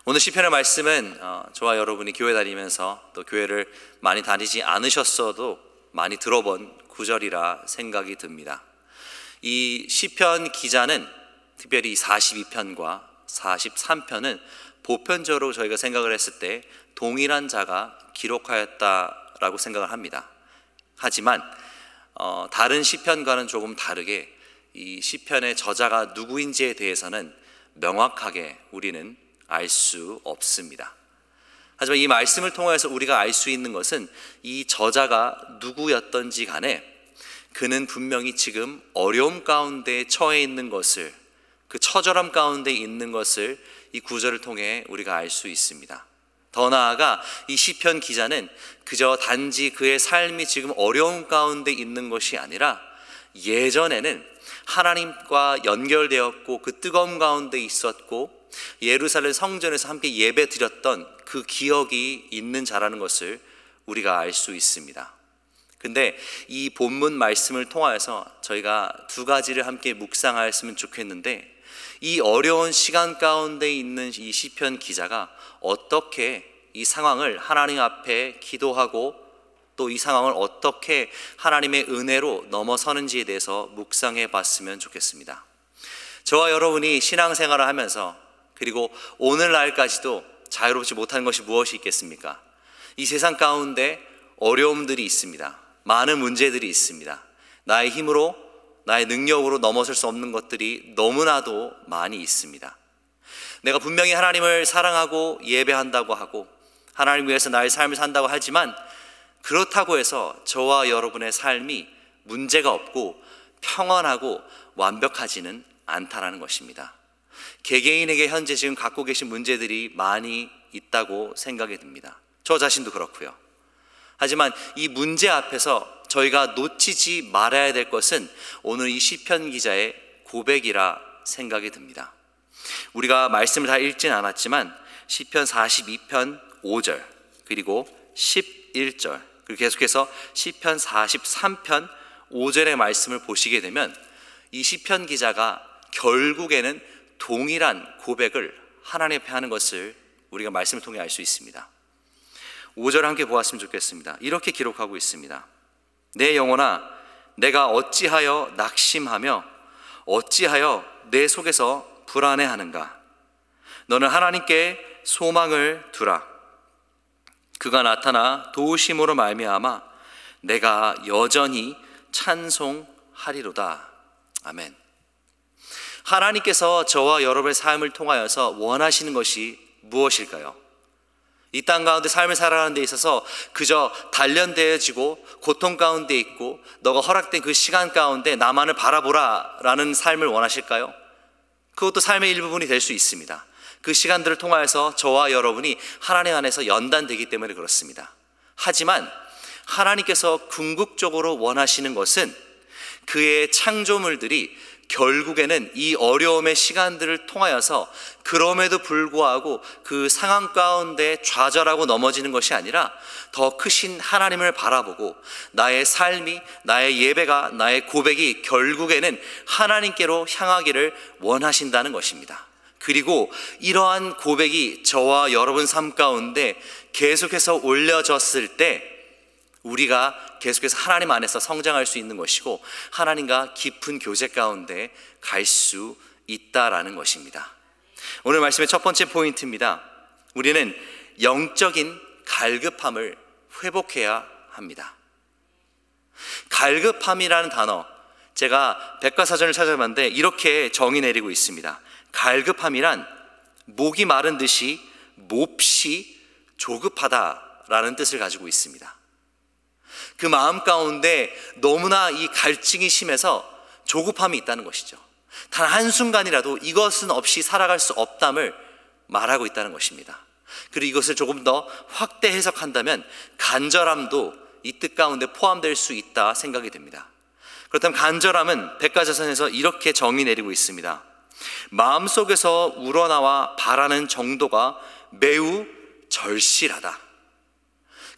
오늘 시편의 말씀은 저와 여러분이 교회 다니면서 또 교회를 많이 다니지 않으셨어도 많이 들어본 구절이라 생각이 듭니다. 이 시편 기자는 특별히 42편과 43편은 보편적으로 저희가 생각을 했을 때 동일한 자가 기록하였다라고 생각을 합니다. 하지만 다른 시편과는 조금 다르게 이 시편의 저자가 누구인지에 대해서는 명확하게 우리는 알 수 없습니다. 하지만 이 말씀을 통해서 우리가 알 수 있는 것은 이 저자가 누구였던지 간에 그는 분명히 지금 어려움 가운데 처해 있는 것을, 그 처절함 가운데 있는 것을 이 구절을 통해 우리가 알 수 있습니다. 더 나아가 이 시편 기자는 그저 단지 그의 삶이 지금 어려움 가운데 있는 것이 아니라 예전에는 하나님과 연결되었고 그 뜨거움 가운데 있었고 예루살렘 성전에서 함께 예배 드렸던 그 기억이 있는 자라는 것을 우리가 알 수 있습니다. 근데 이 본문 말씀을 통하여서 저희가 두 가지를 함께 묵상하였으면 좋겠는데, 이 어려운 시간 가운데 있는 이 시편 기자가 어떻게 이 상황을 하나님 앞에 기도하고 또 이 상황을 어떻게 하나님의 은혜로 넘어서는지에 대해서 묵상해 봤으면 좋겠습니다. 저와 여러분이 신앙생활을 하면서 그리고 오늘날까지도 자유롭지 못한 것이 무엇이 있겠습니까? 이 세상 가운데 어려움들이 있습니다. 많은 문제들이 있습니다. 나의 힘으로, 나의 능력으로 넘어설 수 없는 것들이 너무나도 많이 있습니다. 내가 분명히 하나님을 사랑하고 예배한다고 하고 하나님 위해서 나의 삶을 산다고 하지만 그렇다고 해서 저와 여러분의 삶이 문제가 없고 평안하고 완벽하지는 않다라는 것입니다. 개개인에게 현재 지금 갖고 계신 문제들이 많이 있다고 생각이 듭니다. 저 자신도 그렇고요. 하지만 이 문제 앞에서 저희가 놓치지 말아야 될 것은 오늘 이 시편 기자의 고백이라 생각이 듭니다. 우리가 말씀을 다 읽진 않았지만 시편 42편 5절 그리고 11절 그리고 계속해서 시편 43편 5절의 말씀을 보시게 되면 이 시편 기자가 결국에는 동일한 고백을 하나님 앞에 하는 것을 우리가 말씀을 통해 알 수 있습니다. 5절 함께 보았으면 좋겠습니다. 이렇게 기록하고 있습니다. 내 영혼아, 내가 어찌하여 낙심하며 어찌하여 내 속에서 불안해하는가? 너는 하나님께 소망을 두라. 그가 나타나 도우심으로 말미암아 내가 여전히 찬송하리로다. 아멘. 하나님께서 저와 여러분의 삶을 통하여서 원하시는 것이 무엇일까요? 이 땅 가운데 삶을 살아가는 데 있어서 그저 단련되어지고 고통 가운데 있고 너가 허락된 그 시간 가운데 나만을 바라보라 라는 삶을 원하실까요? 그것도 삶의 일부분이 될 수 있습니다. 그 시간들을 통하여서 저와 여러분이 하나님 안에서 연단되기 때문에 그렇습니다. 하지만 하나님께서 궁극적으로 원하시는 것은 그의 창조물들이 결국에는 이 어려움의 시간들을 통하여서 그럼에도 불구하고 그 상황 가운데 좌절하고 넘어지는 것이 아니라 더 크신 하나님을 바라보고 나의 삶이, 나의 예배가, 나의 고백이 결국에는 하나님께로 향하기를 원하신다는 것입니다. 그리고 이러한 고백이 저와 여러분 삶 가운데 계속해서 올려졌을 때 우리가 계속해서 하나님 안에서 성장할 수 있는 것이고 하나님과 깊은 교제 가운데 갈 수 있다라는 것입니다. 오늘 말씀의 첫 번째 포인트입니다. 우리는 영적인 갈급함을 회복해야 합니다. 갈급함이라는 단어, 제가 백과사전을 찾아봤는데 이렇게 정의 내리고 있습니다. 갈급함이란 목이 마른 듯이 몹시 조급하다라는 뜻을 가지고 있습니다. 그 마음 가운데 너무나 이 갈증이 심해서 조급함이 있다는 것이죠. 단 한순간이라도 이것은 없이 살아갈 수 없담을 말하고 있다는 것입니다. 그리고 이것을 조금 더 확대 해석한다면 간절함도 이 뜻 가운데 포함될 수 있다 생각이 됩니다. 그렇다면 간절함은 백과사전에서 이렇게 정의 내리고 있습니다. 마음속에서 우러나와 바라는 정도가 매우 절실하다.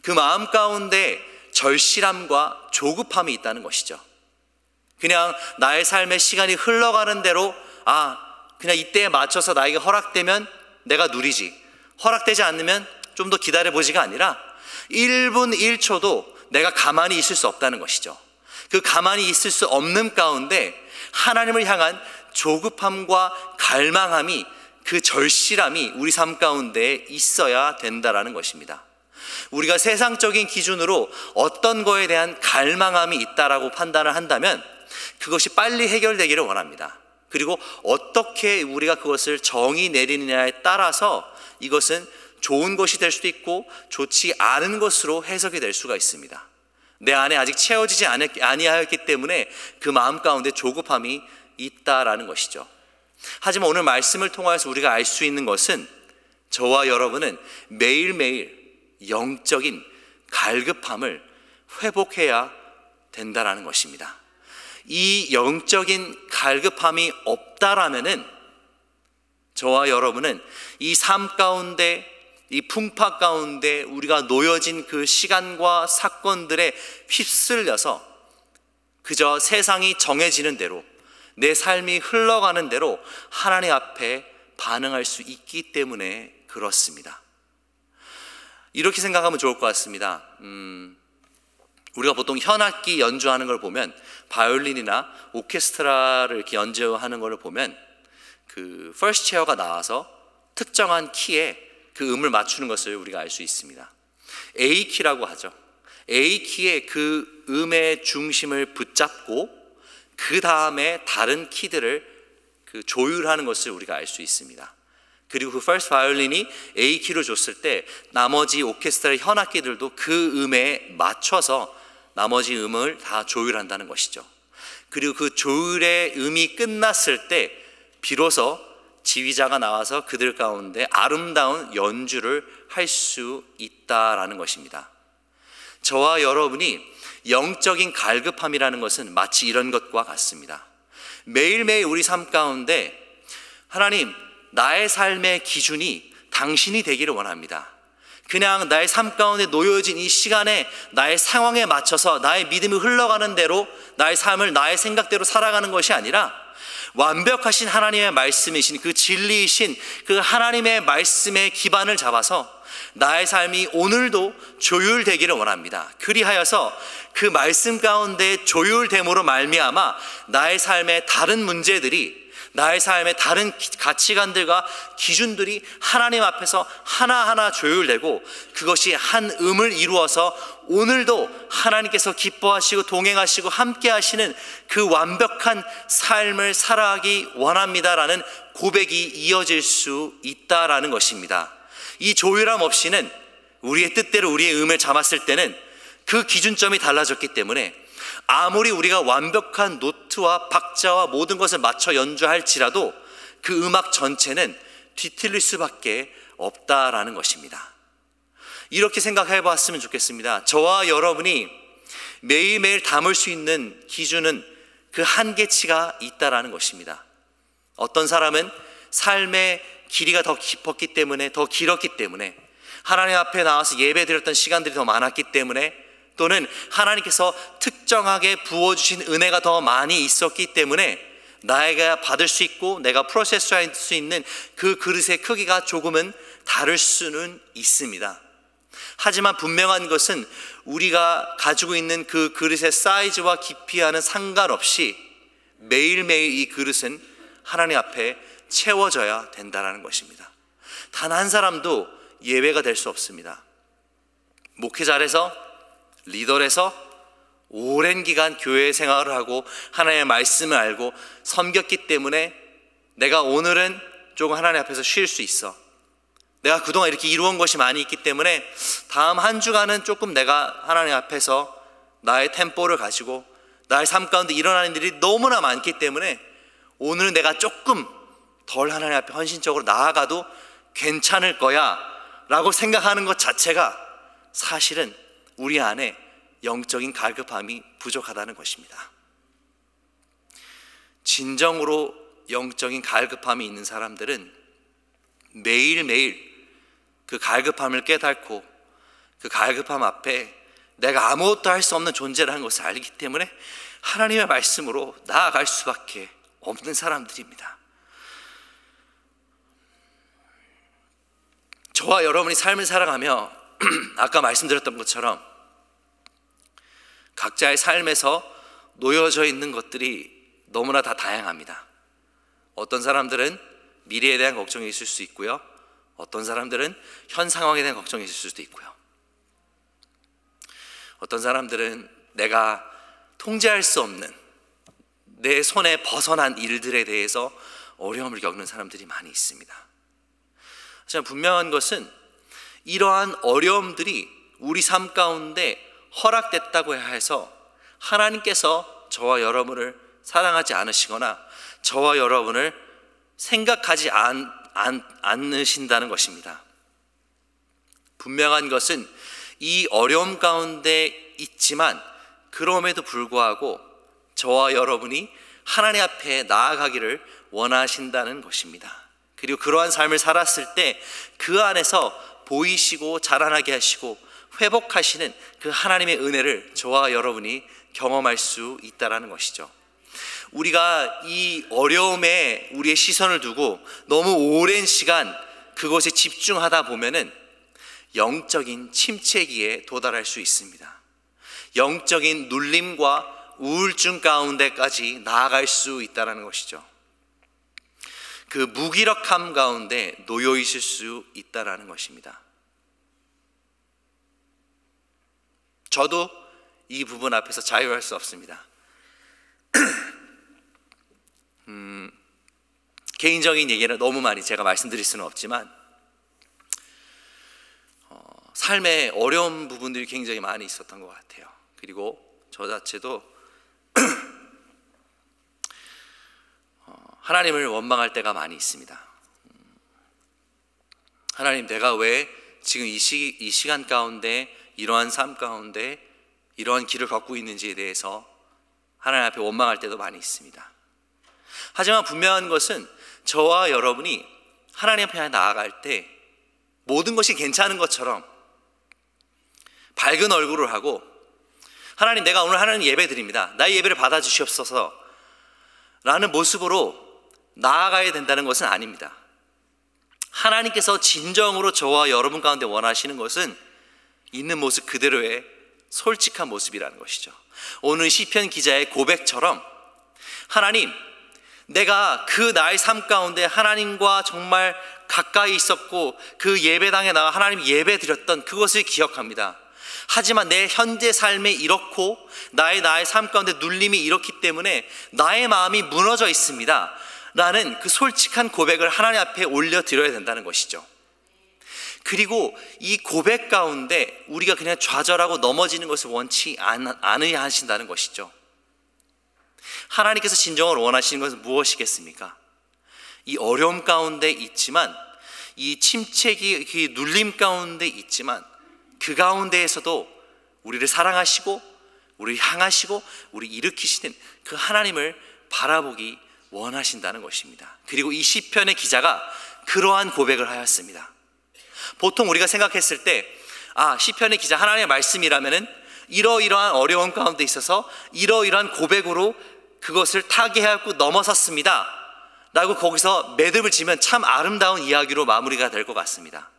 그 마음 가운데 절실함과 조급함이 있다는 것이죠. 그냥 나의 삶의 시간이 흘러가는 대로 그냥 이때에 맞춰서 나에게 허락되면 내가 누리지, 허락되지 않으면 좀 더 기다려보지가 아니라 1분 1초도 내가 가만히 있을 수 없다는 것이죠. 그 가만히 있을 수 없는 가운데 하나님을 향한 조급함과 갈망함이, 그 절실함이 우리 삶 가운데 있어야 된다라는 것입니다. 우리가 세상적인 기준으로 어떤 거에 대한 갈망함이 있다라고 판단을 한다면 그것이 빨리 해결되기를 원합니다. 그리고 어떻게 우리가 그것을 정의 내리느냐에 따라서 이것은 좋은 것이 될 수도 있고 좋지 않은 것으로 해석이 될 수가 있습니다. 내 안에 아직 채워지지 아니하였기 때문에 그 마음 가운데 조급함이 있다라는 것이죠. 하지만 오늘 말씀을 통해서 우리가 알 수 있는 것은 저와 여러분은 매일매일 영적인 갈급함을 회복해야 된다라는 것입니다. 이 영적인 갈급함이 없다라면은 저와 여러분은 이 삶 가운데, 이 풍파 가운데 우리가 놓여진 그 시간과 사건들에 휩쓸려서 그저 세상이 정해지는 대로, 내 삶이 흘러가는 대로 하나님 앞에 반응할 수 있기 때문에 그렇습니다. 이렇게 생각하면 좋을 것 같습니다. 우리가 보통 현악기 연주하는 걸 보면, 바이올린이나 오케스트라를 이렇게 연주하는 걸 보면 그 퍼스트 체어가 나와서 특정한 키에 그 음을 맞추는 것을 우리가 알 수 있습니다. A키라고 하죠. A키의 그 음의 중심을 붙잡고 그 다음에 다른 키들을 그 조율하는 것을 우리가 알 수 있습니다. 그리고 그 퍼스트 바이올린이 A키로 줬을 때 나머지 오케스트라 현악기들도 그 음에 맞춰서 나머지 음을 다 조율한다는 것이죠. 그리고 그 조율의 음이 끝났을 때 비로소 지휘자가 나와서 그들 가운데 아름다운 연주를 할 수 있다라는 것입니다. 저와 여러분이 영적인 갈급함이라는 것은 마치 이런 것과 같습니다. 매일매일 우리 삶 가운데 하나님, 나의 삶의 기준이 당신이 되기를 원합니다. 그냥 나의 삶 가운데 놓여진 이 시간에 나의 상황에 맞춰서 나의 믿음이 흘러가는 대로 나의 삶을 나의 생각대로 살아가는 것이 아니라 완벽하신 하나님의 말씀이신 그 진리이신 그 하나님의 말씀의 기반을 잡아서 나의 삶이 오늘도 조율되기를 원합니다. 그리하여서 그 말씀 가운데 조율됨으로 말미암아 나의 삶의 다른 문제들이, 나의 삶의 다른 가치관들과 기준들이 하나님 앞에서 하나하나 조율되고 그것이 한 음을 이루어서 오늘도 하나님께서 기뻐하시고 동행하시고 함께 하시는 그 완벽한 삶을 살아가기 원합니다라는 고백이 이어질 수 있다라는 것입니다. 이 조율함 없이는 우리의 뜻대로 우리의 음을 잡았을 때는 그 기준점이 달라졌기 때문에 아무리 우리가 완벽한 노트와 박자와 모든 것을 맞춰 연주할지라도 그 음악 전체는 뒤틀릴 수밖에 없다라는 것입니다. 이렇게 생각해 봤으면 좋겠습니다. 저와 여러분이 매일매일 담을 수 있는 기준은 그 한계치가 있다라는 것입니다. 어떤 사람은 삶의 길이가 더 깊었기 때문에, 더 길었기 때문에, 하나님 앞에 나와서 예배드렸던 시간들이 더 많았기 때문에, 또는 하나님께서 특정하게 부어주신 은혜가 더 많이 있었기 때문에 나에게 받을 수 있고 내가 프로세스할 수 있는 그 그릇의 크기가 조금은 다를 수는 있습니다. 하지만 분명한 것은 우리가 가지고 있는 그 그릇의 사이즈와 깊이와는 상관없이 매일매일 이 그릇은 하나님 앞에 채워져야 된다는 것입니다. 단 한 사람도 예외가 될 수 없습니다. 목회자에서 리더에서 오랜 기간 교회 생활을 하고 하나님의 말씀을 알고 섬겼기 때문에 내가 오늘은 조금 하나님 앞에서 쉴 수 있어. 내가 그동안 이렇게 이루어온 것이 많이 있기 때문에 다음 한 주간은 조금 내가 하나님 앞에서 나의 템포를 가지고 나의 삶 가운데 일어나는 일이 너무나 많기 때문에 오늘은 내가 조금 덜 하나님 앞에 헌신적으로 나아가도 괜찮을 거야 라고 생각하는 것 자체가 사실은 우리 안에 영적인 갈급함이 부족하다는 것입니다. 진정으로 영적인 갈급함이 있는 사람들은 매일매일 그 갈급함을 깨닫고 그 갈급함 앞에 내가 아무것도 할 수 없는 존재라는 것을 알기 때문에 하나님의 말씀으로 나아갈 수밖에 없는 사람들입니다. 저와 여러분이 삶을 살아가며 아까 말씀드렸던 것처럼 각자의 삶에서 놓여져 있는 것들이 너무나 다 다양합니다. 어떤 사람들은 미래에 대한 걱정이 있을 수 있고요, 어떤 사람들은 현 상황에 대한 걱정이 있을 수도 있고요, 어떤 사람들은 내가 통제할 수 없는 내 손에 벗어난 일들에 대해서 어려움을 겪는 사람들이 많이 있습니다. 하지만 분명한 것은 이러한 어려움들이 우리 삶 가운데 허락됐다고 해서 하나님께서 저와 여러분을 사랑하지 않으시거나 저와 여러분을 생각하지 않으신다는 것입니다. 분명한 것은 이 어려움 가운데 있지만 그럼에도 불구하고 저와 여러분이 하나님 앞에 나아가기를 원하신다는 것입니다. 그리고 그러한 삶을 살았을 때 그 안에서 보이시고 자라나게 하시고 회복하시는 그 하나님의 은혜를 저와 여러분이 경험할 수 있다는 것이죠. 우리가 이 어려움에 우리의 시선을 두고 너무 오랜 시간 그것에 집중하다 보면은 영적인 침체기에 도달할 수 있습니다. 영적인 눌림과 우울증 가운데까지 나아갈 수 있다는 것이죠. 그 무기력함 가운데 놓여 있을 수 있다는 것입니다. 저도 이 부분 앞에서 자유할 수 없습니다. 개인적인 얘기는 너무 많이 제가 말씀드릴 수는 없지만 삶에 어려운 부분들이 굉장히 많이 있었던 것 같아요. 그리고 저 자체도 하나님을 원망할 때가 많이 있습니다. 하나님, 내가 왜 지금 이 시간 가운데 이러한 삶 가운데 이러한 길을 걷고 있는지에 대해서 하나님 앞에 원망할 때도 많이 있습니다. 하지만 분명한 것은 저와 여러분이 하나님 앞에 나아갈 때 모든 것이 괜찮은 것처럼 밝은 얼굴을 하고 하나님, 내가 오늘 하나님 예배 드립니다, 나의 예배를 받아주시옵소서 라는 모습으로 나아가야 된다는 것은 아닙니다. 하나님께서 진정으로 저와 여러분 가운데 원하시는 것은 있는 모습 그대로의 솔직한 모습이라는 것이죠. 오늘 시편 기자의 고백처럼 하나님, 내가 그 나의 삶 가운데 하나님과 정말 가까이 있었고 그 예배당에 나가 하나님 예배 드렸던 그것을 기억합니다. 하지만 내 현재 삶에 이렇고 나의 삶 가운데 눌림이 이렇기 때문에 나의 마음이 무너져 있습니다 라는 그 솔직한 고백을 하나님 앞에 올려드려야 된다는 것이죠. 그리고 이 고백 가운데 우리가 그냥 좌절하고 넘어지는 것을 원치 않으야 하신다는 것이죠. 하나님께서 진정으로 원하시는 것은 무엇이겠습니까? 이 어려움 가운데 있지만, 이 침체기, 그 눌림 가운데 있지만 그 가운데에서도 우리를 사랑하시고 우리를 향하시고 우리 일으키시는 그 하나님을 바라보기 원하신다는 것입니다. 그리고 이 시편의 기자가 그러한 고백을 하였습니다. 보통 우리가 생각했을 때 시편의 기자 하나님의 말씀이라면은 이러이러한 어려움 가운데 있어서 이러이러한 고백으로 그것을 타개하고 넘어섰습니다 라고 거기서 매듭을 지면 참 아름다운 이야기로 마무리가 될 것 같습니다.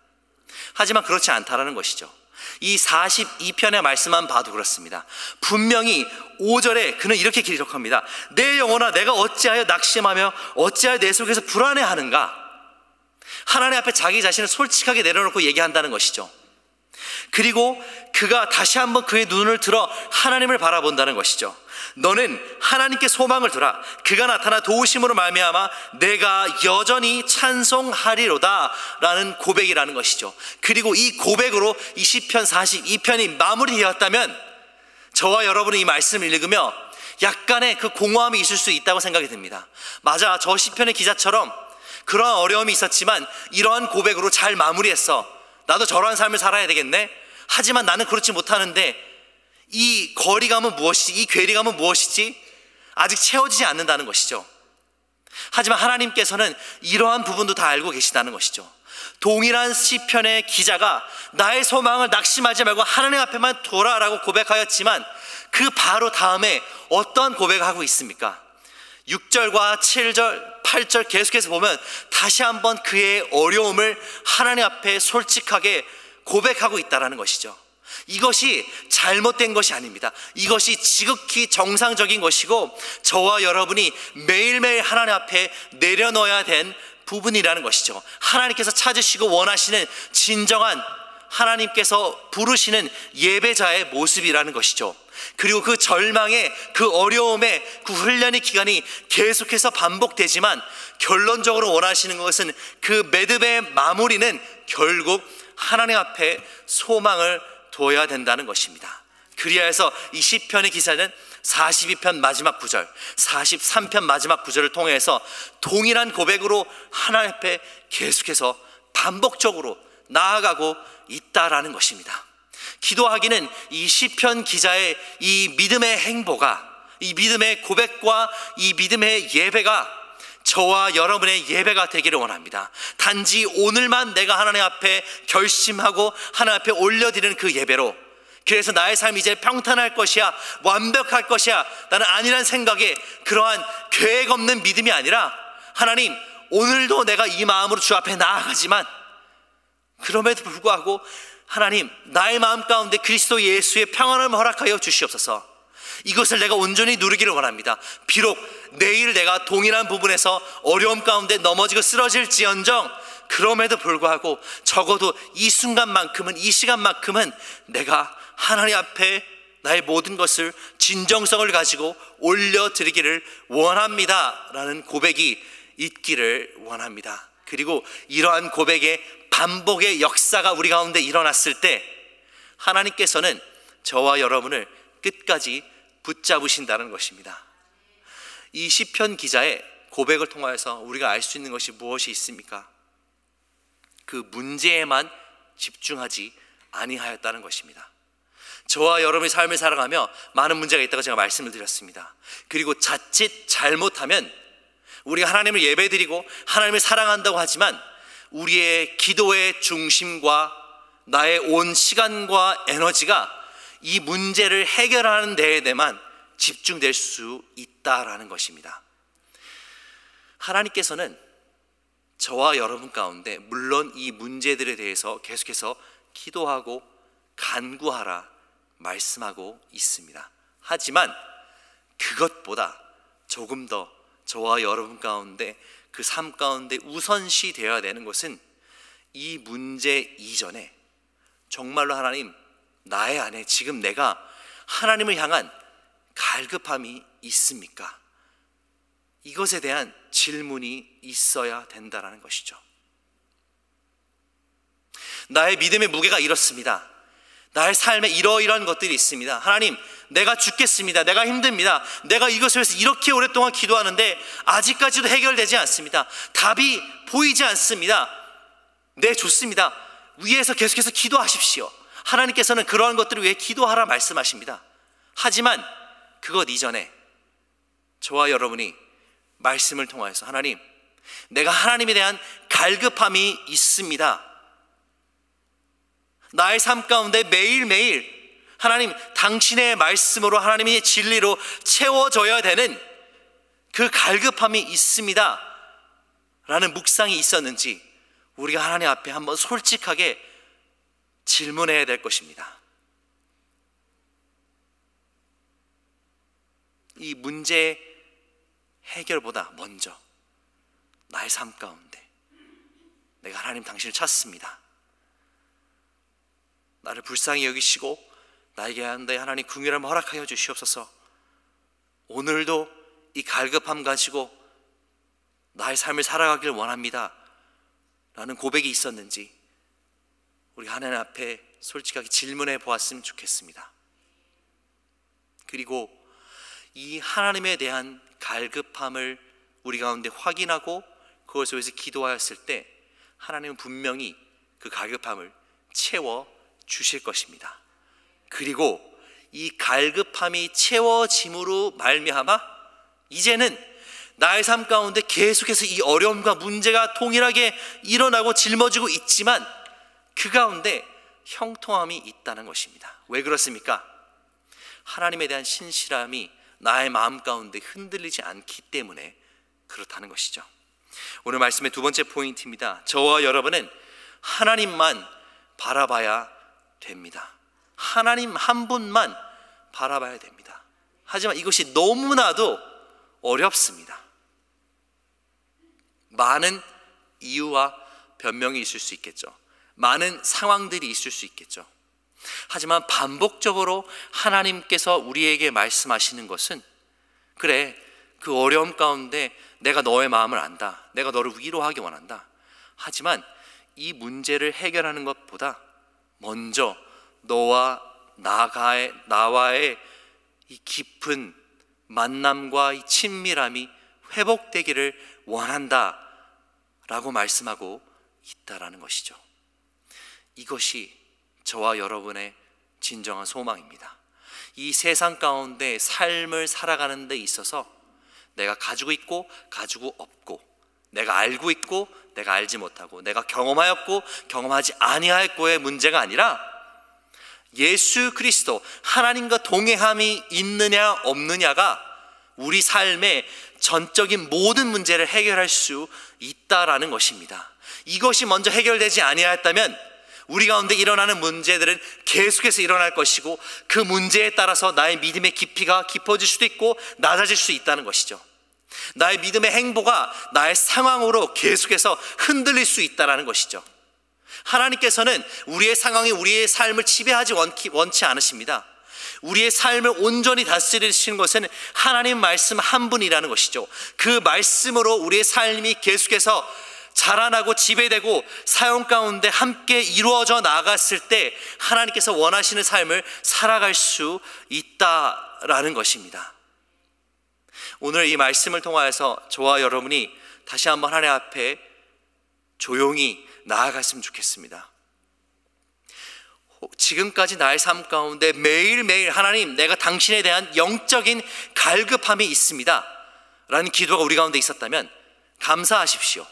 하지만 그렇지 않다라는 것이죠. 이 42편의 말씀만 봐도 그렇습니다. 분명히 5절에 그는 이렇게 기록합니다. 내 영혼아, 내가 어찌하여 낙심하며 어찌하여 내 속에서 불안해하는가. 하나님 앞에 자기 자신을 솔직하게 내려놓고 얘기한다는 것이죠. 그리고 그가 다시 한번 그의 눈을 들어 하나님을 바라본다는 것이죠. 너는 하나님께 소망을 두라. 그가 나타나 도우심으로 말미암아 내가 여전히 찬송하리로다 라는 고백이라는 것이죠. 그리고 이 고백으로 이 시편 42편이 마무리되었다면 저와 여러분은 이 말씀을 읽으며 약간의 그 공허함이 있을 수 있다고 생각이 듭니다. 맞아, 저 시편의 기자처럼 그러한 어려움이 있었지만 이러한 고백으로 잘 마무리했어. 나도 저러한 삶을 살아야 되겠네. 하지만 나는 그렇지 못하는데 이 거리감은 무엇이지? 이 괴리감은 무엇이지? 아직 채워지지 않는다는 것이죠. 하지만 하나님께서는 이러한 부분도 다 알고 계시다는 것이죠. 동일한 시편의 기자가 나의 소망을 낙심하지 말고 하나님 앞에만 둬라라고 고백하였지만 그 바로 다음에 어떠한 고백을 하고 있습니까? 6절과 7절, 8절 계속해서 보면 다시 한번 그의 어려움을 하나님 앞에 솔직하게 고백하고 있다는 것이죠. 이것이 잘못된 것이 아닙니다. 이것이 지극히 정상적인 것이고 저와 여러분이 매일매일 하나님 앞에 내려놓아야 된 부분이라는 것이죠. 하나님께서 찾으시고 원하시는 진정한 하나님께서 부르시는 예배자의 모습이라는 것이죠. 그리고 그 절망의, 그 어려움의 그 훈련의 기간이 계속해서 반복되지만 결론적으로 원하시는 것은 그 매듭의 마무리는 결국 하나님 앞에 소망을 둬야 된다는 것입니다. 그리하여서 이 시편의 기사는 42편 마지막 구절, 43편 마지막 구절을 통해서 동일한 고백으로 하나님 앞에 계속해서 반복적으로 나아가고 있다라는 것입니다. 기도하기는 이 시편 기자의 이 믿음의 행보가, 이 믿음의 고백과 이 믿음의 예배가 저와 여러분의 예배가 되기를 원합니다. 단지 오늘만 내가 하나님 앞에 결심하고 하나님 앞에 올려드리는 그 예배로, 그래서 나의 삶이 이제 평탄할 것이야, 완벽할 것이야, 나는 아니란 생각에 그러한 계획 없는 믿음이 아니라, 하나님 오늘도 내가 이 마음으로 주 앞에 나아가지만 그럼에도 불구하고 하나님 나의 마음 가운데 그리스도 예수의 평안을 허락하여 주시옵소서. 이것을 내가 온전히 누리기를 원합니다. 비록 내일 내가 동일한 부분에서 어려움 가운데 넘어지고 쓰러질지언정 그럼에도 불구하고 적어도 이 순간만큼은, 이 시간만큼은 내가 하나님 앞에 나의 모든 것을 진정성을 가지고 올려드리기를 원합니다 라는 고백이 있기를 원합니다. 그리고 이러한 고백의 반복의 역사가 우리 가운데 일어났을 때 하나님께서는 저와 여러분을 끝까지 붙잡으신다는 것입니다. 이 시편 기자의 고백을 통하여서 우리가 알 수 있는 것이 무엇이 있습니까? 그 문제에만 집중하지 아니하였다는 것입니다. 저와 여러분의 삶을 살아가며 많은 문제가 있다고 제가 말씀을 드렸습니다. 그리고 자칫 잘못하면 우리가 하나님을 예배드리고 하나님을 사랑한다고 하지만 우리의 기도의 중심과 나의 온 시간과 에너지가 이 문제를 해결하는 데에만 집중될 수 있다라는 것입니다. 하나님께서는 저와 여러분 가운데 물론 이 문제들에 대해서 계속해서 기도하고 간구하라 말씀하고 있습니다. 하지만 그것보다 조금 더 저와 여러분 가운데 그 삶 가운데 우선시 되어야 되는 것은 이 문제 이전에 정말로 하나님, 나의 안에 지금 내가 하나님을 향한 갈급함이 있습니까? 이것에 대한 질문이 있어야 된다는 것이죠. 나의 믿음의 무게가 이렇습니다. 나의 삶에 이러이러한 것들이 있습니다. 하나님, 내가 죽겠습니다. 내가 힘듭니다. 내가 이것을 위해서 이렇게 오랫동안 기도하는데 아직까지도 해결되지 않습니다. 답이 보이지 않습니다. 네, 좋습니다. 위에서 계속해서 기도하십시오. 하나님께서는 그러한 것들을 위해 기도하라 말씀하십니다. 하지만 그것 이전에 저와 여러분이 말씀을 통하여서 하나님, 내가 하나님에 대한 갈급함이 있습니다. 나의 삶 가운데 매일매일 하나님, 당신의 말씀으로 하나님의 진리로 채워져야 되는 그 갈급함이 있습니다 라는 묵상이 있었는지 우리가 하나님 앞에 한번 솔직하게 질문해야 될 것입니다. 이 문제 해결보다 먼저 나의 삶 가운데 내가 하나님 당신을 찾습니다. 나를 불쌍히 여기시고 나에게 하나님 긍휼함 허락하여 주시옵소서. 오늘도 이 갈급함 가지고 나의 삶을 살아가길 원합니다 라는 고백이 있었는지 우리 하나님 앞에 솔직하게 질문해 보았으면 좋겠습니다. 그리고 이 하나님에 대한 갈급함을 우리 가운데 확인하고 그것을 위해서 기도하였을 때 하나님은 분명히 그 갈급함을 채워 주실 것입니다. 그리고 이 갈급함이 채워짐으로 말미암아 이제는 나의 삶 가운데 계속해서 이 어려움과 문제가 동일하게 일어나고 짊어지고 있지만 그 가운데 형통함이 있다는 것입니다. 왜 그렇습니까? 하나님에 대한 신실함이 나의 마음 가운데 흔들리지 않기 때문에 그렇다는 것이죠. 오늘 말씀의 두 번째 포인트입니다. 저와 여러분은 하나님만 바라봐야 됩니다. 하나님 한 분만 바라봐야 됩니다. 하지만 이것이 너무나도 어렵습니다. 많은 이유와 변명이 있을 수 있겠죠. 많은 상황들이 있을 수 있겠죠. 하지만 반복적으로 하나님께서 우리에게 말씀하시는 것은, 그래, 그 어려움 가운데 내가 너의 마음을 안다. 내가 너를 위로하기 원한다. 하지만 이 문제를 해결하는 것보다 먼저 너와 나와의 이 깊은 만남과 이 친밀함이 회복되기를 원한다 라고 말씀하고 있다라는 것이죠. 이것이 저와 여러분의 진정한 소망입니다. 이 세상 가운데 삶을 살아가는 데 있어서 내가 가지고 있고 가지고 없고, 내가 알고 있고 내가 알지 못하고, 내가 경험하였고 경험하지 아니하였고의 문제가 아니라 예수 그리스도, 하나님과 동행함이 있느냐 없느냐가 우리 삶의 전적인 모든 문제를 해결할 수 있다라는 것입니다. 이것이 먼저 해결되지 아니하였다면 우리 가운데 일어나는 문제들은 계속해서 일어날 것이고, 그 문제에 따라서 나의 믿음의 깊이가 깊어질 수도 있고 낮아질 수 있다는 것이죠. 나의 믿음의 행보가 나의 상황으로 계속해서 흔들릴 수 있다는 것이죠. 하나님께서는 우리의 상황이 우리의 삶을 지배하지 원치 않으십니다. 우리의 삶을 온전히 다스리시는 것은 하나님 말씀 한 분이라는 것이죠. 그 말씀으로 우리의 삶이 계속해서 자라나고 지배되고 사용 가운데 함께 이루어져 나갔을 때 하나님께서 원하시는 삶을 살아갈 수 있다라는 것입니다. 오늘 이 말씀을 통하여서 저와 여러분이 다시 한번 하나님 앞에 조용히 나아갔으면 좋겠습니다. 지금까지 나의 삶 가운데 매일매일 하나님, 내가 당신에 대한 영적인 갈급함이 있습니다 라는 기도가 우리 가운데 있었다면 감사하십시오.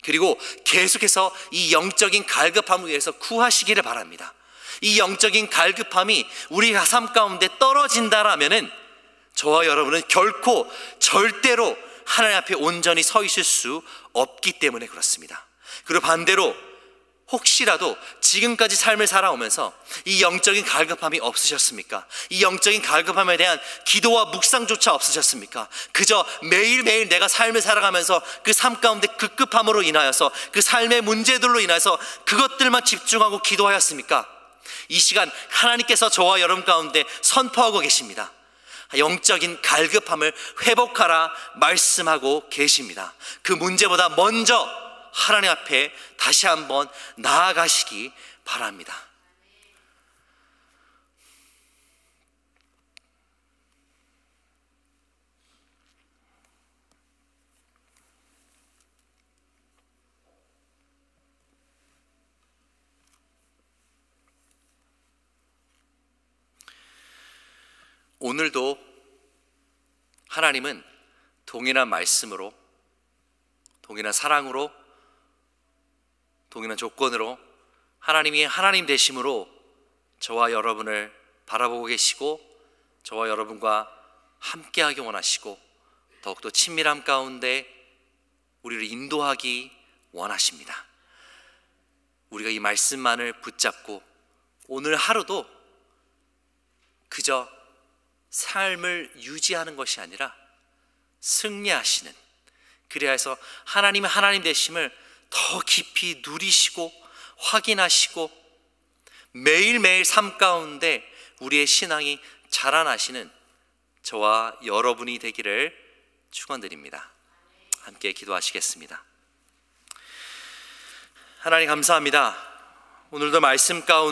그리고 계속해서 이 영적인 갈급함을 위해서 구하시기를 바랍니다. 이 영적인 갈급함이 우리 삶 가운데 떨어진다라면은 저와 여러분은 결코 절대로 하나님 앞에 온전히 서 있을 수 없기 때문에 그렇습니다. 그리고 반대로 혹시라도 지금까지 삶을 살아오면서 이 영적인 갈급함이 없으셨습니까? 이 영적인 갈급함에 대한 기도와 묵상조차 없으셨습니까? 그저 매일매일 내가 삶을 살아가면서 그 삶 가운데 급급함으로 인하여서 그 삶의 문제들로 인해서 그것들만 집중하고 기도하였습니까? 이 시간 하나님께서 저와 여러분 가운데 선포하고 계십니다. 영적인 갈급함을 회복하라 말씀하고 계십니다. 그 문제보다 먼저 하나님 앞에 다시 한번 나아가시기 바랍니다. 오늘도 하나님은 동일한 말씀으로, 동일한 사랑으로, 동일한 조건으로 하나님이 하나님 되심으로 저와 여러분을 바라보고 계시고 저와 여러분과 함께하기 원하시고 더욱더 친밀함 가운데 우리를 인도하기 원하십니다. 우리가 이 말씀만을 붙잡고 오늘 하루도 그저 삶을 유지하는 것이 아니라 승리하시는, 그래야 해서 하나님의 하나님 되심을 더 깊이 누리시고 확인하시고 매일매일 삶 가운데 우리의 신앙이 자라나시는 저와 여러분이 되기를 축원드립니다. 함께 기도하시겠습니다. 하나님 감사합니다. 오늘도 말씀 가운데